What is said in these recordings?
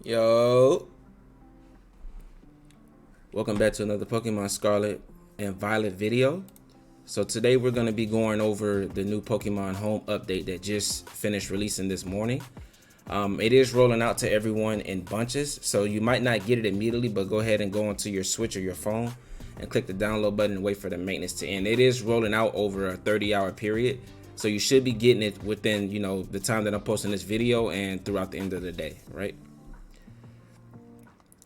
Yo, welcome back to another Pokemon Scarlet and Violet video. So today we're going to be going over the new Pokemon Home update that just finished releasing this morning. It is rolling out to everyone in bunches, so you might not get it immediately, but go ahead and go onto your Switch or your phone and click the download button and wait for the maintenance to end. It is rolling out over a 30-hour period, so you should be getting it within, the time that I'm posting this video and throughout the end of the day, right?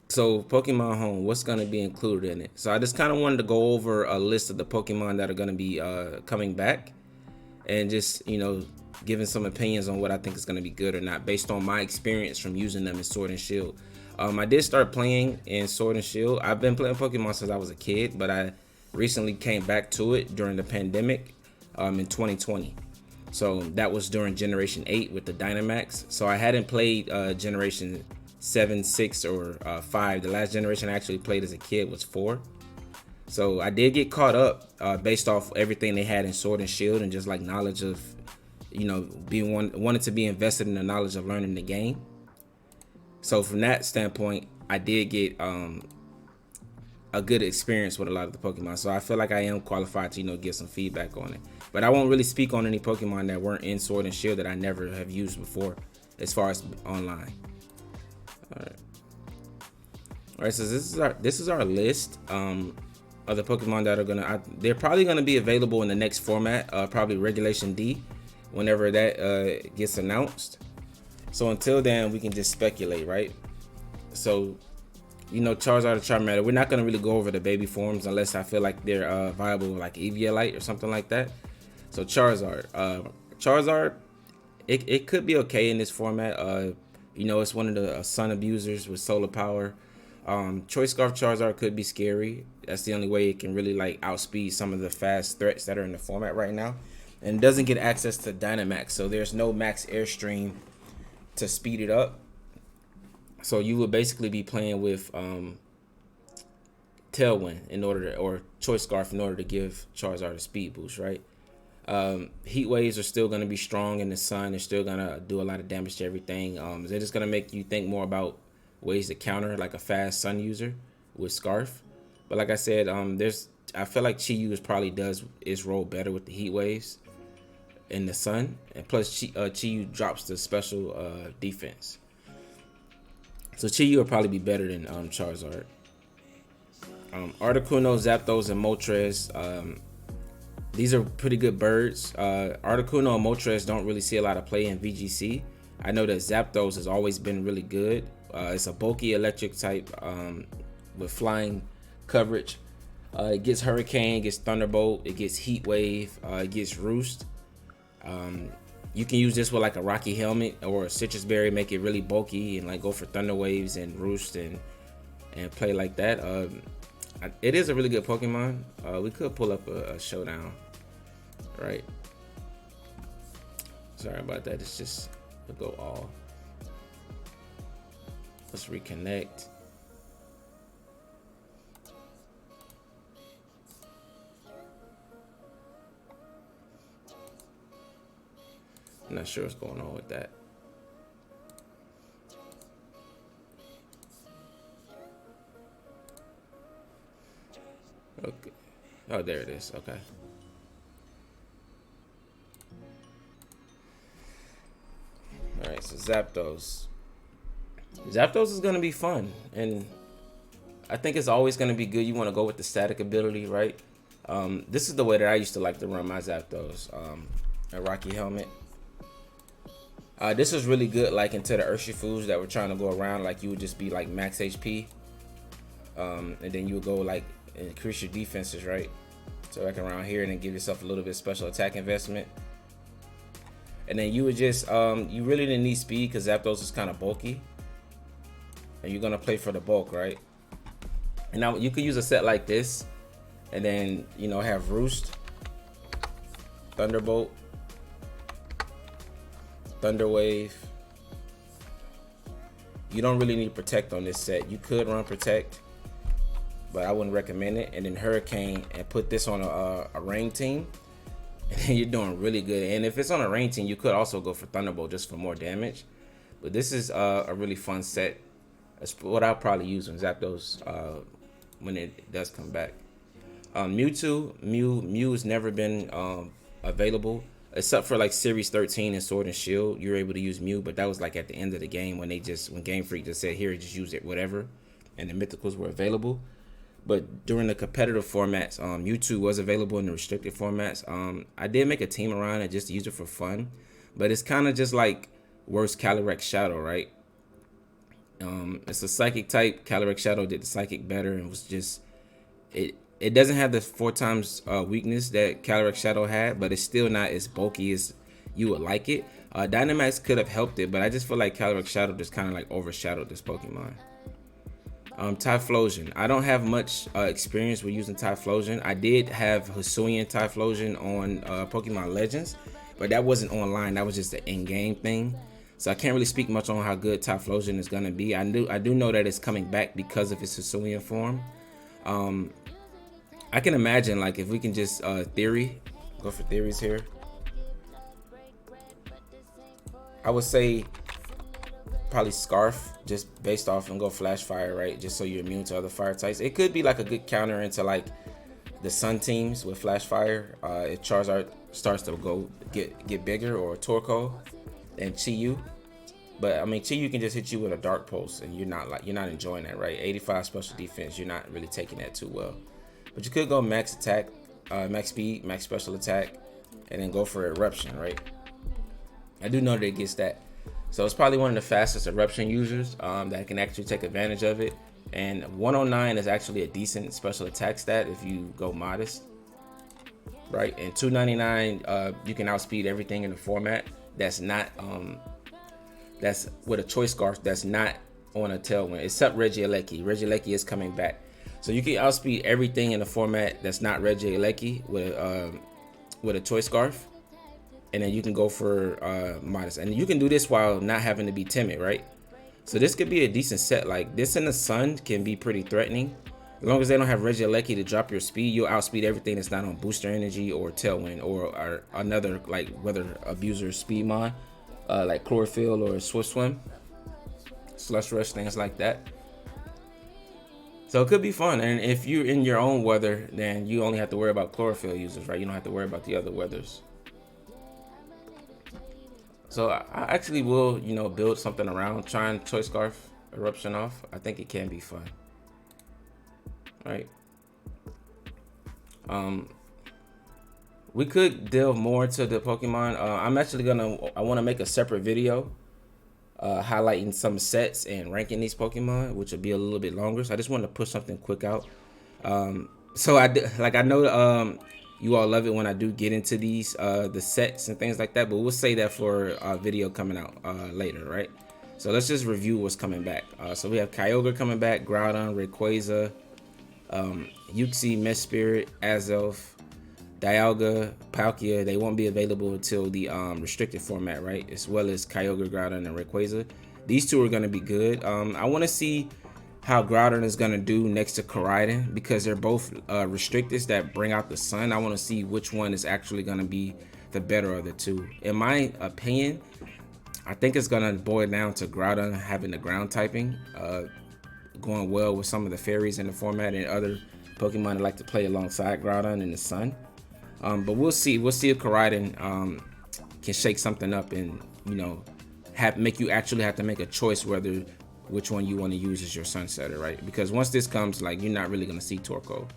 So Pokemon Home, what's going to be included in it? So I just kind of wanted to go over a list of the Pokemon that are going to be coming back, and just giving some opinions on what I think is going to be good or not based on my experience from using them in Sword and Shield. I did start playing in Sword and Shield. I've been playing Pokemon since I was a kid, but I recently came back to it during the pandemic in 2020. So that was during Generation 8 with the Dynamax. So I hadn't played Generation 7, 6, or 5. The last generation I actually played as a kid was 4. So I did get caught up based off everything they had in Sword and Shield, and just like knowledge of, wanted to be invested in the knowledge of learning the game. So from that standpoint, I did get a good experience with a lot of the Pokemon. So I feel like I am qualified to get some feedback on it. But I won't really speak on any Pokemon that weren't in Sword and Shield that I never have used before, as far as online. All right, so this is our list of the Pokemon that are they're probably gonna be available in the next format, probably Regulation D, whenever that gets announced. So until then, we can just speculate, right? So Charizard or Charmander, we're not gonna really go over the baby forms unless I feel like they're viable, like Eviolite or something like that. So Charizard, it could be okay in this format. It's one of the sun abusers with solar power. Choice Scarf Charizard could be scary. That's the only way it can really outspeed some of the fast threats that are in the format right now. And it doesn't get access to Dynamax, so there's no max airstream to speed it up. So you would basically be playing with Tailwind or Choice Scarf in order to give Charizard a speed boost, right? Heat waves are still going to be strong in the sun. They're still going to do a lot of damage to everything. They're just going to make you think more about ways to counter like a fast sun user with Scarf. But like I said, I feel like Chi-Yu probably does its role better with the heat waves in the sun, and plus Chi-Yu drops the special defense. So Chi-Yu will probably be better than Charizard. Articuno, Zapdos, and Moltres. These are pretty good birds. Articuno and Moltres don't really see a lot of play in VGC. I know that Zapdos has always been really good. It's a bulky electric type with flying coverage. It gets Hurricane, it gets Thunderbolt, it gets Heat Wave, it gets Roost. You can use this with like a Rocky Helmet or a Citrus Berry, make it really bulky and go for Thunder Waves and Roost and play like that. It is a really good Pokemon. We could pull up a showdown, right? Sorry about that. It's just to go all. Let's reconnect. I'm not sure what's going on with that. Okay. Oh, there it is. Okay. All right. So Zapdos. Zapdos is gonna be fun, and I think it's always gonna be good. You want to go with the static ability, right? This is the way that I used to like to run my Zapdos. A Rocky Helmet. This is really good, like into the Urshifus that were trying to go around. Like you would just be like max HP, and then you would go increase your defenses, right? So like around here, and then give yourself a little bit of special attack investment. And then you would just you really didn't need speed because Zapdos is kind of bulky, and you're gonna play for the bulk, right? And now you could use a set like this, and then have Roost, Thunderbolt, Thunder Wave. You don't really need Protect on this set. You could run Protect, but I wouldn't recommend it. And then Hurricane, and put this on a rain team, and you're doing really good. And if it's on a rain team, you could also go for Thunderbolt just for more damage. But this is a really fun set That's what I'll probably use when Zapdos when it does come back. Mew has never been available except for like Series 13 and Sword and Shield. You're able to use Mew, but that was like at the end of the game when Game Freak just said here, just use it, whatever, and the mythicals were available. But during the competitive formats, Mewtwo was available in the restricted formats. I did make a team around it just to use it for fun, but it's kind of just like worse Calyrex Shadow, right? It's a psychic type. Calyrex Shadow did the psychic better and was just it doesn't have the 4 times weakness that Calyrex Shadow had, but it's still not as bulky as you would like it. Dynamax could have helped it, but I just feel like Calyrex Shadow just kind of like overshadowed this Pokemon. Typhlosion. I don't have much experience with using Typhlosion. I did have Hisuian Typhlosion on Pokemon Legends, but that wasn't online. That was just an in-game thing. So I can't really speak much on how good Typhlosion is gonna be. I do know that it's coming back because of its Hisuian form. I can imagine like if we can just go for theories here. I would say probably Scarf, just based off, and go Flash Fire, right? Just so you're immune to other fire types. It could be like a good counter into like the Sun teams with Flash Fire. If Charizard starts to go get bigger, or Torkoal and Chi-Yu. But I mean, Chi-Yu can just hit you with a Dark Pulse, and you're not enjoying that, right? 85 special defense, you're not really taking that too well. But you could go max attack, max speed, max special attack, and then go for Eruption, right? I do know that it gets that. So it's probably one of the fastest Eruption users that can actually take advantage of it. And 109 is actually a decent special attack stat if you go modest, right? And 299, you can outspeed everything in the format that's not that's with a Choice Scarf that's not on a Tailwind, except Regieleki. Regieleki is coming back, so you can outspeed everything in the format that's not Regieleki with a Choice Scarf. And then you can go for modest, and you can do this while not having to be timid, right? So this could be a decent set. Like this in the Sun can be pretty threatening. As long as they don't have Regieleki to drop your speed, you'll outspeed everything that's not on Booster Energy or Tailwind or another like Weather Abuser Speedmon, like Chlorophyll or Swift Swim, Slush Rush, things like that. So it could be fun. And if you're in your own weather, then you only have to worry about Chlorophyll users, right? You don't have to worry about the other weathers. So I actually will, build something around trying Choice Scarf Eruption off. I think it can be fun. Right. We could delve more into the Pokemon. I'm actually I want to make a separate video highlighting some sets and ranking these Pokemon, which will be a little bit longer. So I just wanted to push something quick out. So I know you all love it when I do get into these the sets and things like that, but we'll say that for a video coming out later, right? So let's just review what's coming back. So we have Kyogre coming back, Groudon, Rayquaza, Uxie, Mesprit, Azelf, Dialga, Palkia. They won't be available until the restricted format, right? As well as Kyogre, Groudon, and Rayquaza. These two are going to be good. I want to see how Groudon is going to do next to Koraidon, because they're both restricteds that bring out the sun. I want to see which one is actually going to be the better of the two. In my opinion, I think it's going to boil down to Groudon having the ground typing, going well with some of the fairies in the format and other Pokemon that like to play alongside Groudon in the sun. But we'll see. We'll see if Koraidon can shake something up and make you actually have to make a choice which one you want to use as your Sunsetter, right? Because once this comes, like, you're not really going to see Torkoal.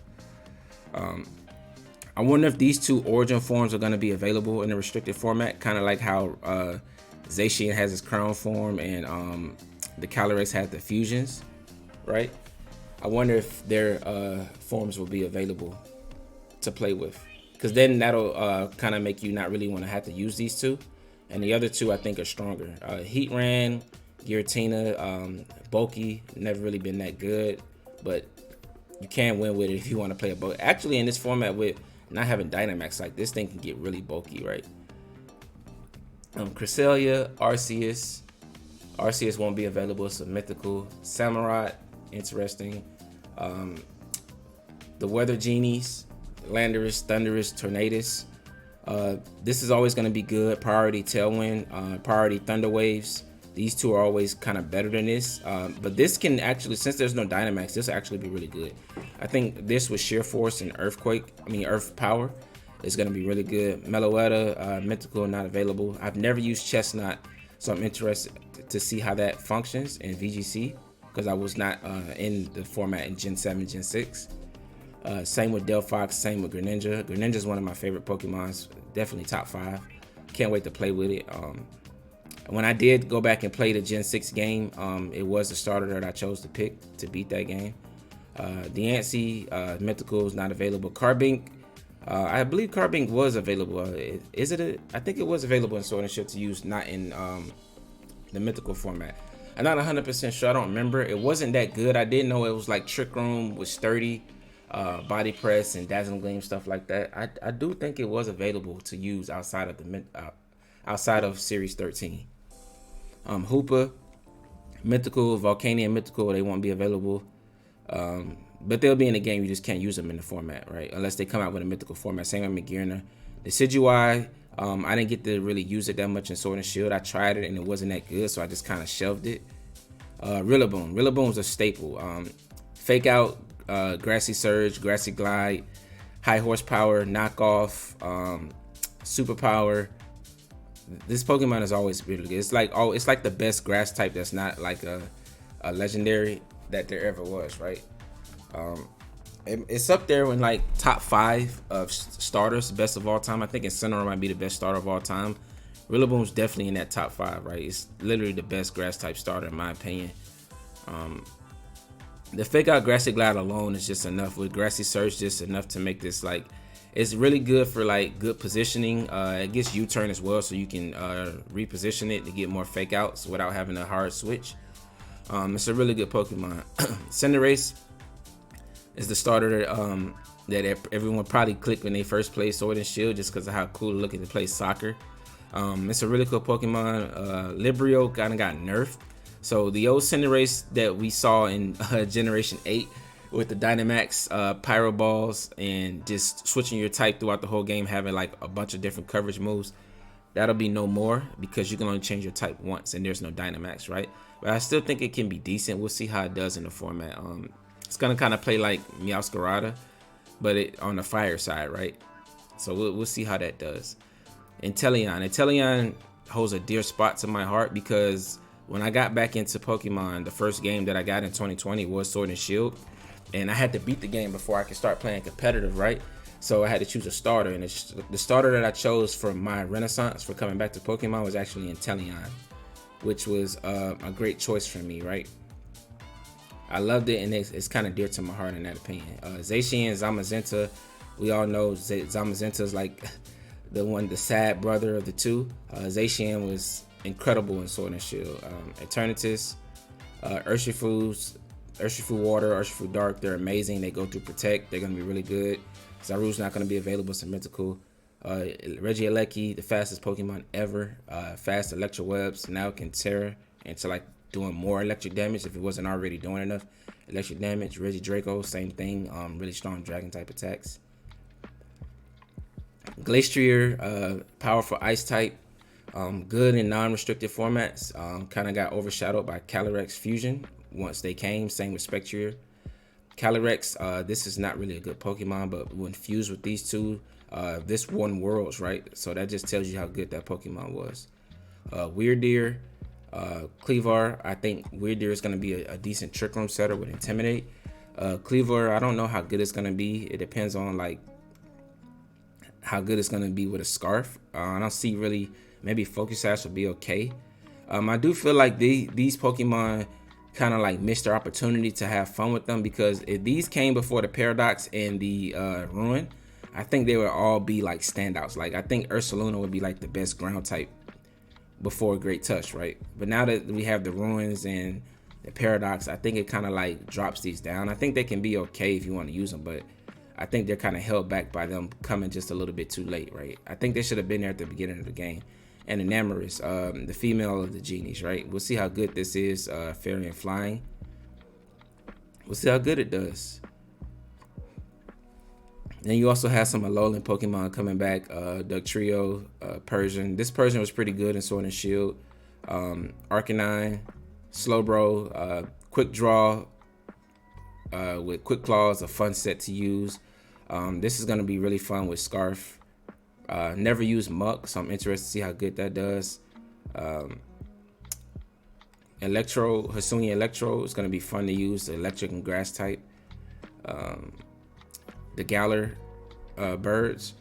I wonder if these two origin forms are going to be available in the restricted format, kind of like how Zacian has his crown form and the Calyrex had the fusions, right? I wonder if their forms will be available to play with, because then that'll kind of make you not really want to have to use these two. And the other two I think are stronger. Heatran, Giratina, bulky, never really been that good, but you can win with it if you want to play a bulky. Actually, in this format with not having Dynamax, like this thing can get really bulky, right? Cresselia, Arceus. Arceus won't be available, so mythical. Samurott, interesting. The Weather Genies, Landorus, Thundurus, Tornadus. This is always going to be good. Priority Tailwind, priority Thunder Waves. These two are always kind of better than this, but this can actually, since there's no Dynamax, this will actually be really good. I think this with Sheer Force and Earth Power is going to be really good. Meloetta, Mythical, not available. I've never used Chestnut, so I'm interested to see how that functions in VGC, because I was not in the format in Gen 7, Gen 6. Same with Delphox, same with Greninja. Greninja is one of my favorite Pokemons, definitely top 5. Can't wait to play with it. When I did go back and play the Gen 6 game, it was the starter that I chose to pick to beat that game. Deancey, Mythical is not available. Carbink, I believe Carbink was available. I think it was available in Sword and Shield to use, not in the Mythical format. I'm not 100% sure. I don't remember. It wasn't that good. I did know it was like Trick Room with Sturdy, Body Press, and Dazzling Gleam, stuff like that. I do think it was available to use outside of Series 13. Hoopa, Mythical, Volcanion, Mythical, they won't be available. But they'll be in the game, you just can't use them in the format, right? Unless they come out with a Mythical format. Same with Magearna. The Decidueye, I didn't get to really use it that much in Sword and Shield. I tried it and it wasn't that good, so I just kind of shelved it. Rillaboom's a staple. Fake Out, Grassy Surge, Grassy Glide, High Horsepower, Knockoff, Superpower. This Pokemon is always really good. It's like the best grass type that's not like a legendary that there ever was, right? It's up there in like top 5 of starters, best of all time. I think Incineroar might be the best starter of all time. Rillaboom's definitely in that top 5, right? It's literally the best grass type starter in my opinion. The Fake Out Grassy Glide alone is just enough. With Grassy Surge, just enough to make this like, it's really good for like good positioning. It gets U-turn as well, so you can reposition it to get more Fake Outs without having a hard switch. It's a really good Pokemon. Cinderace is the starter that everyone probably clicked when they first played Sword and Shield, just because of how cool it looked to play soccer. It's a really cool Pokemon. Librio kind of got nerfed. So the old Cinderace that we saw in Generation 8 with the Dynamax Pyro Balls and just switching your type throughout the whole game, having like a bunch of different coverage moves, that'll be no more, because you can only change your type once and there's no Dynamax, right? But I still think it can be decent. We'll see how it does in the format. It's gonna kind of play like Meowscarada, but it on the fire side, right? So we'll see how that does. Inteleon holds a dear spot to my heart, because when I got back into Pokemon, the first game that I got in 2020 was Sword and Shield, and I had to beat the game before I could start playing competitive, right? So I had to choose a starter, and the starter that I chose for my renaissance for coming back to Pokemon was actually Inteleon, which was a great choice for me, right? I loved it, and it's kind of dear to my heart in that opinion. Zacian and Zamazenta, we all know Zamazenta is like the sad brother of the two. Zacian was incredible in Sword and Shield. Eternatus, Urshifu Water, Urshifu Dark, they're amazing. They go through Protect. They're going to be really good. Zaru's not going to be available, so Mythical. Regieleki, the fastest Pokemon ever. Fast Electro Webs, now can Terra into like doing more electric damage if it wasn't already doing enough electric damage. Regidrago, same thing. Really strong dragon type attacks. Glastrier, powerful ice type. Good in non-restricted formats. Kind of got overshadowed by Calyrex Fusion once they came. Same with Spectrier. Calyrex, this is not really a good Pokemon, but when fused with these two, this won Worlds, right? So that just tells you how good that Pokemon was. Weirdeer, Cleavar, I think Weirdeer is going to be a decent Trick Room setter with Intimidate. Cleavar, I don't know how good it's going to be. It depends on like how good it's going to be with a Scarf. I don't see really, maybe Focus Sash will be okay. I do feel like these Pokemon kind of like missed their opportunity to have fun with them, because if these came before the Paradox and the Ruin, I think they would all be like standouts. Like I think Ursaluna would be like the best ground type before Great Touch, right? But now that we have the Ruins and the Paradox, I think it kind of like drops these down. I think they can be okay if you want to use them, but I think they're kind of held back by them coming just a little bit too late, right? I think they should have been there at the beginning of the game. And Enamorous, the female of the genies, right? We'll see how good this is, Fairy and Flying. We'll see how good it does. Then you also have some Alolan Pokemon coming back, Dugtrio, Persian. This Persian was pretty good in Sword and Shield. Arcanine, Slowbro, Quick Draw with Quick Claws, a fun set to use. This is going to be really fun with Scarf. Never used Muck, so I'm interested to see how good that does. Hisuian Electro is going to be fun to use, the electric and grass type. The Galar birds.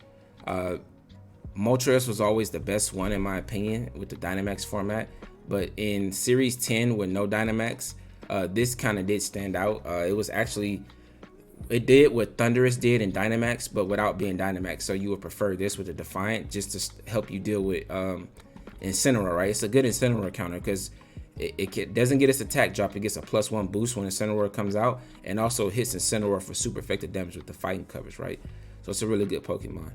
Moltres was always the best one in my opinion with the Dynamax format, but in Series 10 with no Dynamax, this kind of did stand out. It did what Thundurus did in Dynamax, but without being Dynamax. So you would prefer this with the Defiant just to help you deal with Incineroar, right? It's a good Incineroar counter because it doesn't get its attack drop. It gets a +1 boost when Incineroar comes out, and also hits Incineroar for super effective damage with the fighting coverage, right? So it's a really good Pokemon.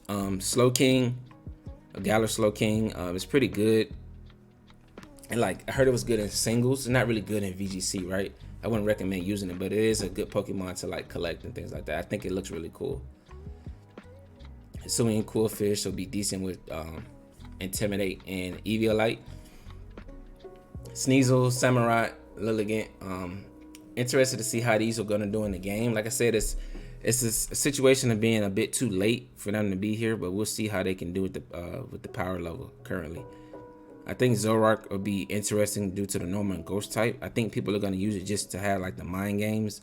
Slowking, a Galar Slowking, it's pretty good. And like I heard it was good in singles. It's not really good in VGC, right? I wouldn't recommend using it, but it is a good Pokemon to like collect and things like that. I think it looks really cool. Hisuian Coolfish will be decent with Intimidate and Eviolite. Sneasel, Samurai, Lilligant. Interested to see how these are gonna do in the game. Like I said, it's a situation of being a bit too late for them to be here, but we'll see how they can do with the power level currently. I think Zoroark will be interesting due to the normal and ghost type. I think people are going to use it just to have like the mind games.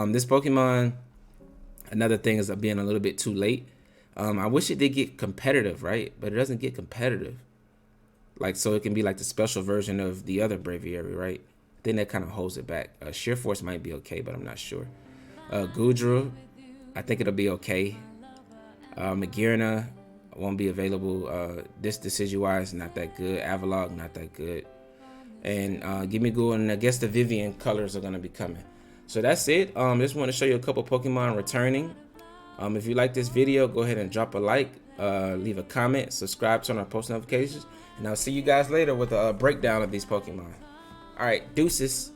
This Pokemon, another thing is being a little bit too late. I wish it did get competitive, right? But it doesn't get competitive. Like, so it can be like the special version of the other Braviary, right? Then that kind of holds it back. Sheer Force might be okay, but I'm not sure. Goodra, I think it'll be okay. Magearna won't be available. This Decidueye not that good. Avalok not that good. And Gimmighoul, and I guess the Vivian colors are gonna be coming. So that's it. Just want to show you a couple Pokemon returning. If you like this video, go ahead and drop a like, leave a comment, subscribe, turn on post notifications, and I'll see you guys later with a breakdown of these Pokemon. All right, deuces.